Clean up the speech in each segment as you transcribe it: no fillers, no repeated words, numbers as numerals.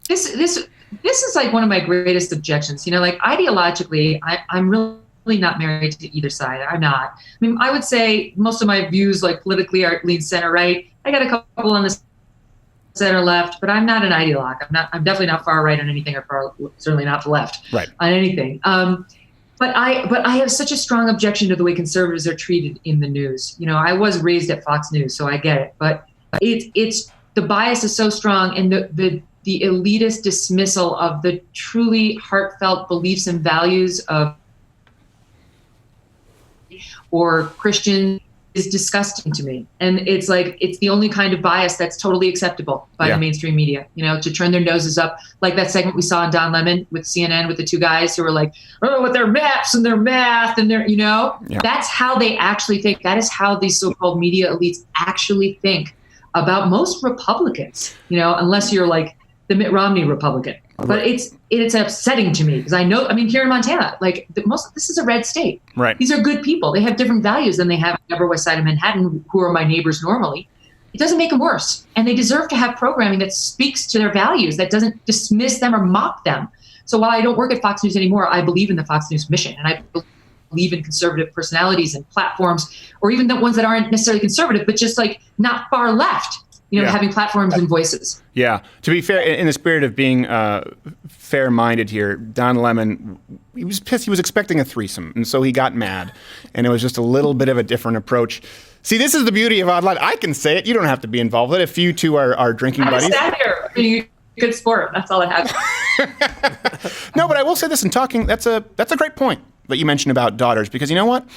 This is like one of my greatest objections. Like ideologically, I'm really not married to either side. I'm not. I mean, I would say most of my views, like politically, are lean center right. I got a couple on the center left, but I'm not an ideologue. I'm definitely not far right on anything, or certainly not left right on anything. But I have such a strong objection to the way conservatives are treated in the news. I was raised at Fox News, so I get it. But it's the bias is so strong, and the elitist dismissal of the truly heartfelt beliefs and values of or Christian is disgusting to me. And it's like, it's the only kind of bias that's totally acceptable by the mainstream media, to turn their noses up. Like that segment we saw on Don Lemon with CNN with the two guys who were like, oh, with their maps and their math and their, that's how they actually think. That is how these so-called media elites actually think about most Republicans, unless you're like the Mitt Romney Republican. But it's upsetting to me because here in Montana, this is a red state. Right. These are good people. They have different values than they have in the Upper West Side of Manhattan, who are my neighbors normally. It doesn't make them worse. And they deserve to have programming that speaks to their values, that doesn't dismiss them or mock them. So while I don't work at Fox News anymore, I believe in the Fox News mission. And I believe in conservative personalities and platforms, or even the ones that aren't necessarily conservative, but just like not far left. Having platforms and voices. Yeah. To be fair, in the spirit of being fair-minded here, Don Lemon, he was pissed. He was expecting a threesome, and so he got mad. And it was just a little bit of a different approach. See, this is the beauty of Odd Lot. I can say it. You don't have to be involved with it. If you two are drinking buddies. I sat here. Good sport. That's all I have. No, but I will say this in talking. That's a great point that you mentioned about daughters, because you know what?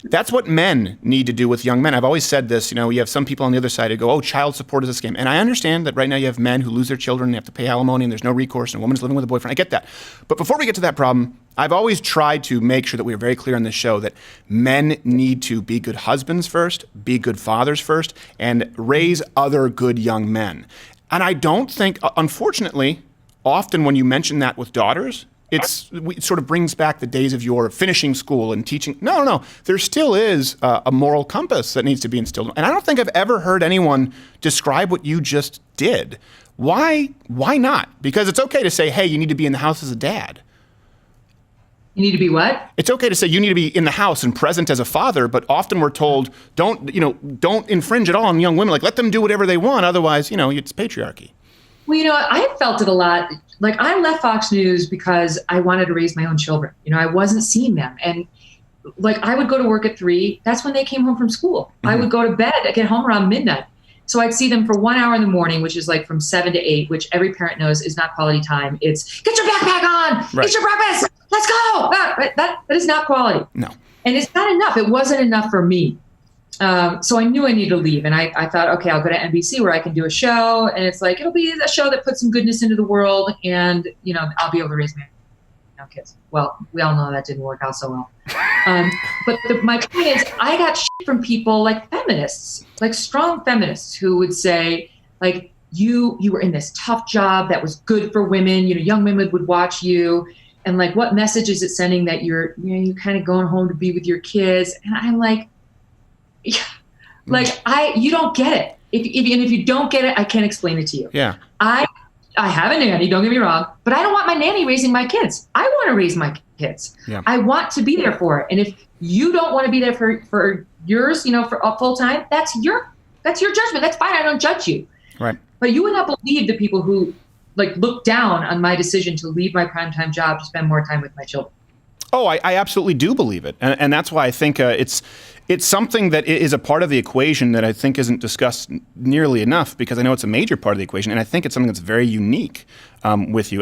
That's what men need to do with young men. I've always said this, you have some people on the other side who go, oh, child support is a scam. And I understand that right now you have men who lose their children and they have to pay alimony and there's no recourse and a woman's living with a boyfriend. I get that. But before we get to that problem, I've always tried to make sure that we are very clear on this show that men need to be good husbands first, be good fathers first, and raise other good young men. And I don't think, unfortunately, often when you mention that with daughters, it sort of brings back the days of your finishing school and teaching. No. There still is a moral compass that needs to be instilled. And I don't think I've ever heard anyone describe what you just did. Why not? Because it's okay to say, hey, you need to be in the house as a dad. You need to be what? It's okay to say you need to be in the house and present as a father, but often we're told, don't infringe at all on young women. Like, let them do whatever they want. Otherwise, it's patriarchy. Well, I have felt it a lot. Like, I left Fox News because I wanted to raise my own children. I wasn't seeing them. And like, I would go to work at 3. That's when they came home from school. Mm-hmm. I would go to bed, I'd get home around midnight. So I'd see them for 1 hour in the morning, which is like from 7 to 8, which every parent knows is not quality time. It's get your backpack on, Get your breakfast, let's go. That is not quality. No. And it's not enough. It wasn't enough for me. So I knew I needed to leave, and I thought, okay, I'll go to NBC where I can do a show, and it's like, it'll be a show that puts some goodness into the world, and, I'll be able to raise my own kids. Well, we all know that didn't work out so well. But my point is, I got shit from people like feminists, like strong feminists who would say, like, you were in this tough job that was good for women, young women would watch you, and like, what message is it sending that you're kind of going home to be with your kids? And I'm like, you don't get it. If you don't get it, I can't explain it to you. Yeah. I have a nanny, don't get me wrong, but I don't want my nanny raising my kids. I want to raise my kids. Yeah. I want to be there for it. And if you don't want to be there for yours, for a full time, that's your judgment. That's fine. I don't judge you. Right. But you would not believe the people who look down on my decision to leave my primetime job to spend more time with my children. Oh, I absolutely do believe it. And that's why I think it's something that is a part of the equation that I think isn't discussed nearly enough, because I know it's a major part of the equation, and I think it's something that's very unique with you.